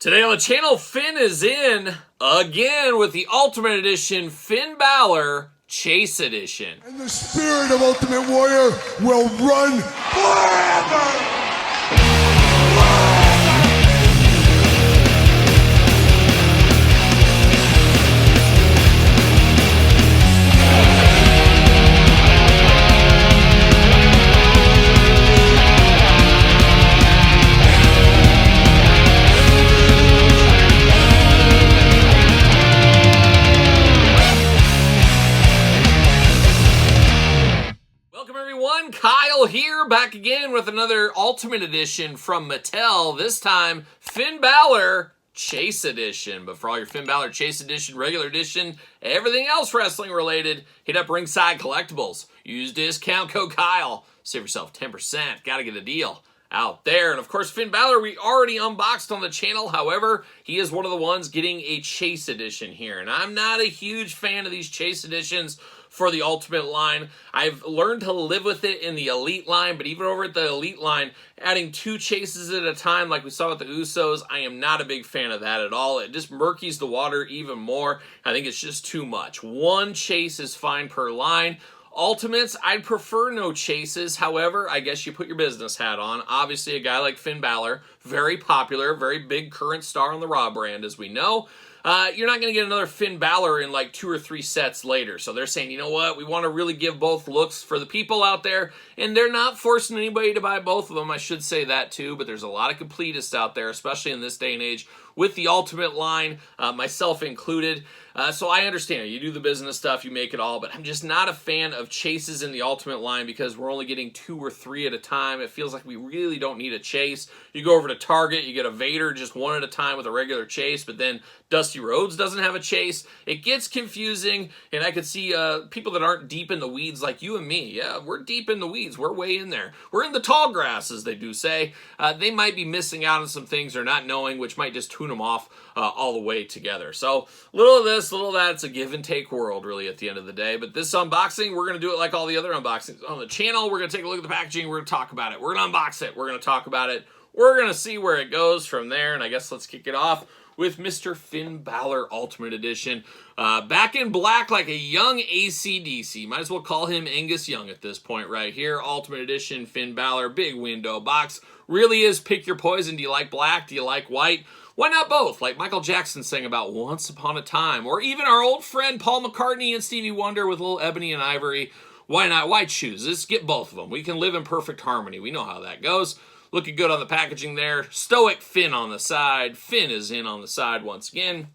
Today on the channel, Finn is in again with the Ultimate Edition Finn Balor Chase Edition. And the spirit of Ultimate Warrior will run forever! Kyle here, back again with another Ultimate Edition from Mattel. This time, Finn Balor Chase Edition. But for all your Finn Balor Chase Edition, regular edition, everything else wrestling related, hit up Ringside Collectibles. Use discount code Kyle. Save yourself 10%. Gotta get a deal out there. And of course, Finn Balor, we already unboxed on the channel. However, he is one of the ones getting a Chase Edition here. And I'm not a huge fan of these Chase Editions for the Ultimate line. I've learned to live with it in the Elite line, but even over at the Elite line, adding 2 chases at a time like we saw with the Usos, I am not a big fan of that at all. It just murkies the water even more. I think it's just too much. 1 chase is fine per line. Ultimates, I'd prefer no chases. However, I guess you put your business hat on. Obviously, a guy like Finn Balor, very popular, very big current star on the Raw brand, as we know. You're not going to get another Finn Balor in like 2 or 3 sets later. So they're saying, you know what, we want to really give both looks for the people out there. And they're not forcing anybody to buy both of them. I should say that too. But there's a lot of completists out there, especially in this day and age, with the Ultimate line, myself included. So I understand, you do the business stuff, you make it all, but I'm just not a fan of chases in the Ultimate line because we're only getting 2 or 3 at a time. It feels like we really don't need a chase. You go over to Target, you get a Vader just 1 at a time with a regular chase, but then Dusty Rhodes doesn't have a chase. It gets confusing, and I could see people that aren't deep in the weeds like you and me. Yeah, we're deep in the weeds. We're way in there. We're in the tall grass, as they do say. They might be missing out on some things or not knowing, which might just tune them off all the way together. So little of this, little of that. It's a give and take world, really, at the end of the day. But this unboxing, we're going to do it like all the other unboxings on the channel. We're going to take a look at the packaging. We're going to talk about it. We're going to unbox it. We're going to talk about it. We're going to see where it goes from there. And I guess let's kick it off with Mr. Finn Balor Ultimate Edition. Back in black like a young AC/DC. Might as well call him Angus Young at this point right here. Ultimate Edition, Finn Balor, big window box. Really is pick your poison. Do you like black? Do you like white? Why not both? Like Michael Jackson sang about Once Upon a Time. Or even our old friend Paul McCartney and Stevie Wonder with little ebony and ivory. Why not white shoes? Let's get both of them. We can live in perfect harmony. We know how that goes. Looking good on the packaging there. Stoic Finn on the side. Finn is in on the side once again.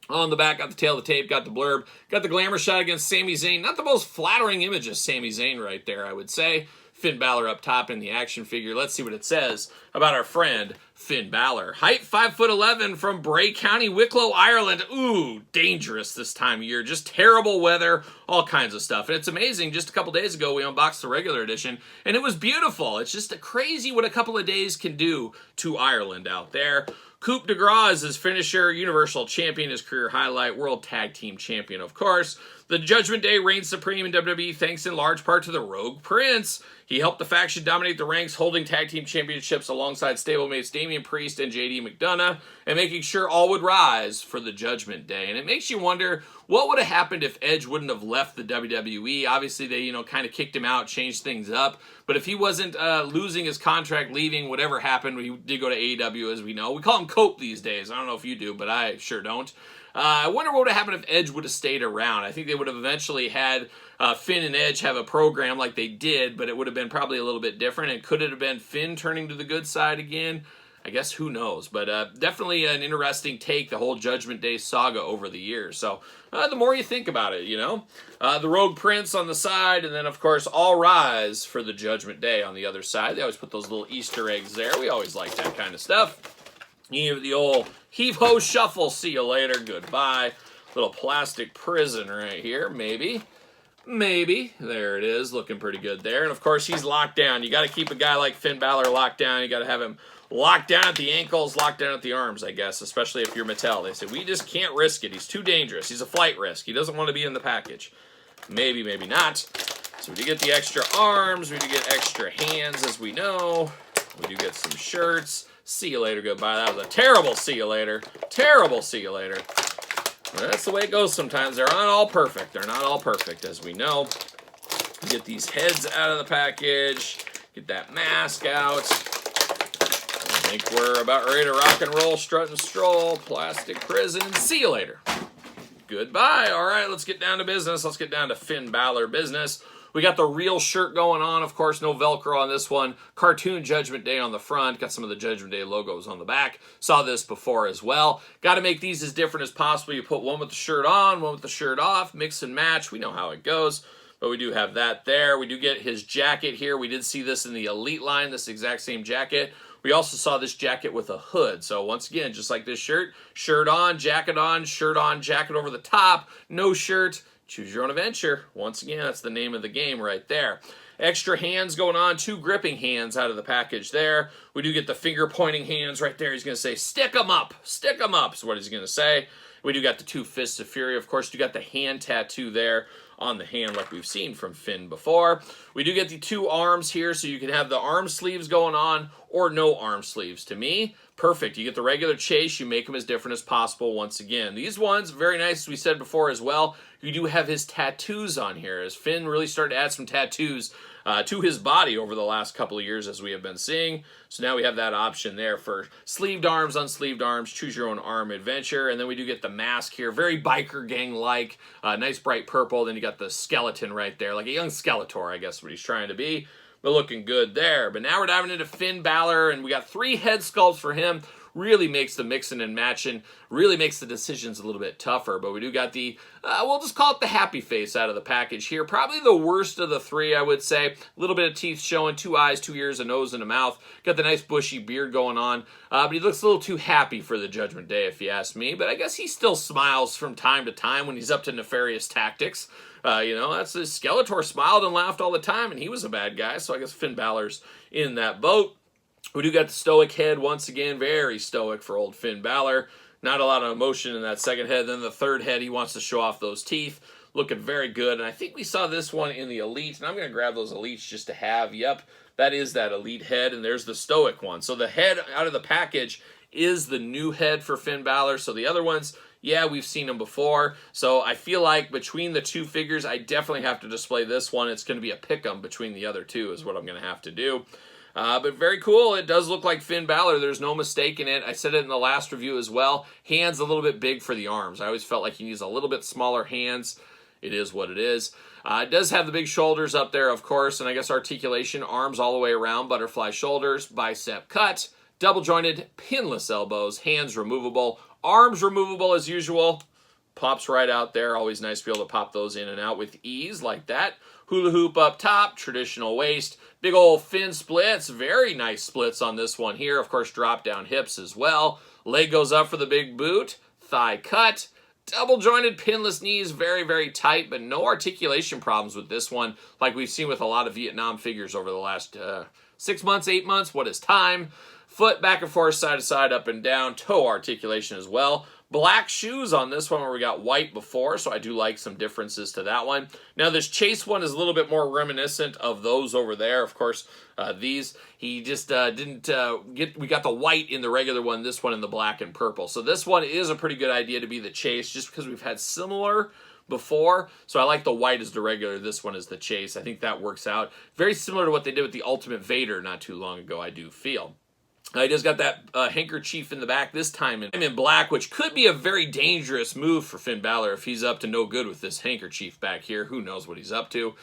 On the back, got the tail of the tape, got the blurb, got the glamour shot against Sami Zayn. Not the most flattering image of Sami Zayn right there, I would say. Finn Balor up top in the action figure. Let's see what it says about our friend Finn Balor. Height 5'11" from Bray County, Wicklow, Ireland. Ooh, dangerous this time of year. Just terrible weather, all kinds of stuff. And it's amazing, just a couple days ago we unboxed the regular edition, and it was beautiful. It's just crazy what a couple of days can do to Ireland out there. Coup de Grace is his finisher, Universal Champion, his career highlight, World Tag Team Champion, of course. The Judgment Day reigns supreme in WWE thanks in large part to the Rogue Prince. He helped the faction dominate the ranks, holding tag team championships alongside stablemates Damian Priest and JD McDonough, and making sure all would rise for the Judgment Day. And it makes you wonder, what would have happened if Edge wouldn't have left the WWE? Obviously, they, kind of kicked him out, changed things up. But if he wasn't losing his contract, leaving, whatever happened, he did go to AEW, as we know. We call him Cope these days. I don't know if you do, but I sure don't. I wonder what would have happened if Edge would have stayed around. I think they would have eventually had Finn and Edge have a program like they did, but it would have been probably a little bit different. And could it have been Finn turning to the good side again? I guess who knows, but definitely an interesting take, the whole Judgment Day saga over the years. So the more you think about it, the Rogue Prince on the side, and then of course All Rise for the Judgment Day on the other side. They always put those little Easter eggs there. We always like that kind of stuff. You have the old heave-ho shuffle, see you later, goodbye. Little plastic prison right here, maybe. Maybe. There it is, looking pretty good there. And of course, he's locked down. You got to keep a guy like Finn Balor locked down. You got to have him locked down at the ankles, locked down at the arms, I guess, especially if you're Mattel. They say, we just can't risk it. He's too dangerous. He's a flight risk. He doesn't want to be in the package. Maybe, maybe not. So we do get the extra arms. We do get extra hands, as we know. We do get some shirts. See you later, goodbye. That was a terrible see you later. Terrible see you later. That's the way it goes sometimes. They're not all perfect. They're not all perfect, as we know. Get these heads out of the package. Get that mask out. I think we're about ready to rock and roll, strut and stroll, plastic prison. See you later. Goodbye. All right, let's get down to business. Let's get down to Finn Balor business. We got the real shirt going on. Of course, no Velcro on this one. Cartoon Judgment Day on the front. Got some of the Judgment Day logos on the back. Saw this before as well. Got to make these as different as possible. You put one with the shirt on, one with the shirt off, mix and match. We know how it goes. But we do have that there. We do get his jacket here. We did see this in the Elite line, this exact same jacket. We also saw this jacket with a hood. So once again, just like this shirt, shirt on, jacket on, shirt on, jacket over the top, no shirt. Choose your own adventure. Once again, that's the name of the game right there. Extra hands going on, 2 gripping hands out of the package there. We do get the finger pointing hands right there. He's going to say, stick 'em up is what he's going to say. We do got the 2 fists of fury. Of course, you got the hand tattoo there on the hand like we've seen from Finn before. We do get the 2 arms here, so you can have the arm sleeves going on or no arm sleeves. To me, perfect. You get the regular chase. You make them as different as possible once again. These ones, very nice, as we said before as well. You do have his tattoos on here, as Finn really started to add some tattoos to his body over the last couple of years, as we have been seeing. So now we have that option there for sleeved arms, unsleeved arms, choose your own arm adventure. And then we do get the mask here, very biker gang-like, nice bright purple. Then you got the skeleton right there, like a young Skeletor, I guess what he's trying to be. But looking good there. But now we're diving into Finn Balor, and we got 3 head sculpts for him. Really makes the mixing and matching, really makes the decisions a little bit tougher. But we do got the, we'll just call it the happy face out of the package here. Probably the worst of the 3, I would say. A little bit of teeth showing, 2 eyes, 2 ears, a nose, and a mouth. Got the nice bushy beard going on. But he looks a little too happy for the Judgment Day, if you ask me. But I guess he still smiles from time to time when he's up to nefarious tactics. You know, that's his Skeletor smiled and laughed all the time, and he was a bad guy. So I guess Finn Balor's in that boat. We do got the stoic head once again, very stoic for old Finn Balor. Not a lot of emotion in that second head. Then the third head, he wants to show off those teeth. Looking very good. And I think we saw this one in the Elite. And I'm going to grab those Elites just to have. Yep, that is that Elite head. And there's the stoic one. So the head out of the package is the new head for Finn Balor. So the other ones, yeah, we've seen them before. So I feel like between the 2 figures, I definitely have to display this one. It's going to be a pick-em between the other 2 is what I'm going to have to do. But very cool. It does look like Finn Balor. There's no mistake in it. I said it in the last review as well. Hands a little bit big for the arms. I always felt like he needs a little bit smaller hands. It is what it is. It does have the big shoulders up there, of course, and I guess articulation, arms all the way around, butterfly shoulders, bicep cut, double jointed, pinless elbows, hands removable, arms removable as usual. Pops right out there. Always nice to be able to pop those in and out with ease like that. Hula hoop up top, traditional waist, big old Finn splits, very nice splits on this one here. Of course, drop down hips as well. Leg goes up for the big boot, thigh cut, double jointed pinless knees, very, very tight, but no articulation problems with this one like we've seen with a lot of Vietnam figures over the last 6 months, 8 months. What is time? Foot back and forth, side to side, up and down, toe articulation as well. Black shoes on this one where we got white before, so I do like some differences to that one. Now this Chase one is a little bit more reminiscent of those over there. Of course, these, he just didn't get, we got the white in the regular one, this one in the black and purple. So this one is a pretty good idea to be the Chase just because we've had similar before. So I like the white as the regular, this one is the Chase. I think that works out. Very similar to what they did with the Ultimate Vader not too long ago, I do feel. He just got that handkerchief in the back, this time in black, which could be a very dangerous move for Finn Balor if he's up to no good with this handkerchief back here. Who knows what he's up to.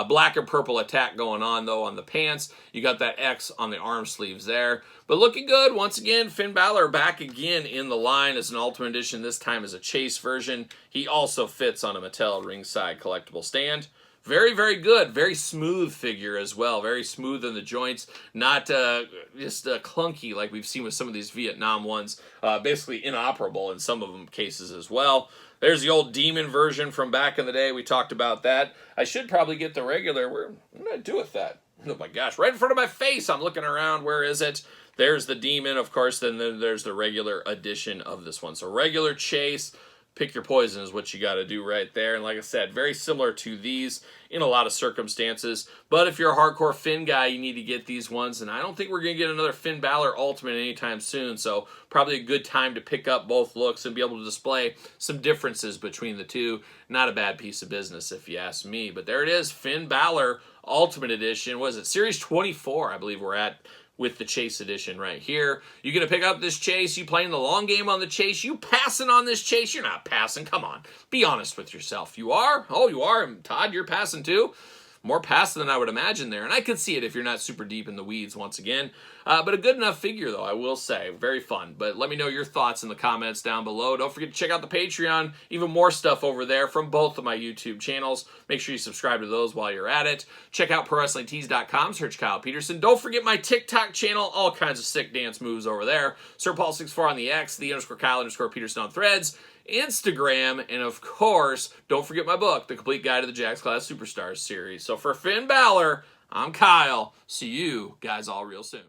Black and purple attack going on, though, on the pants. You got that X on the arm sleeves there. But looking good. Once again, Finn Balor back again in the line as an Ultimate Edition, this time as a Chase version. He also fits on a Mattel ringside collectible stand. Very, very good. Very smooth figure as well. Very smooth in the joints. Not just clunky like we've seen with some of these Vietnam ones. Basically inoperable in some of them cases as well. There's the old Demon version from back in the day. We talked about that. I should probably get the regular. What did I do with that? Oh my gosh, right in front of my face. I'm looking around. Where is it? There's the Demon, of course. Then there's the regular edition of this one. So regular Chase. pick your poison is what you got to do right there. And like I said, very similar to these in a lot of circumstances. But if you're a hardcore Finn guy, you need to get these ones. And I don't think we're going to get another Finn Balor Ultimate anytime soon. So probably a good time to pick up both looks and be able to display some differences between the two. Not a bad piece of business if you ask me. But there it is, Finn Balor Ultimate Edition. What is it? Series 24, I believe we're at, with the Chase Edition right here. You gonna pick up this Chase? You playing the long game on the Chase? You passing on this Chase? You're not passing. Come on. Be honest with yourself. You are? Oh, you are? And Todd, you're passing too? More passing than I would imagine there. And I could see it if you're not super deep in the weeds once again. But a good enough figure, though, I will say. Very fun. But let me know your thoughts in the comments down below. Don't forget to check out the Patreon. Even more stuff over there from both of my YouTube channels. Make sure you subscribe to those while you're at it. Check out ProWrestlingTees.com. Search Kyle Peterson. Don't forget my TikTok channel. All kinds of sick dance moves over there. SirPaul64 on the X. _Kyle_Peterson on Threads. Instagram, and of course, don't forget my book, The Complete Guide to the Jakks Class Superstars series. So for Finn Balor, I'm Kyle. See you guys all real soon.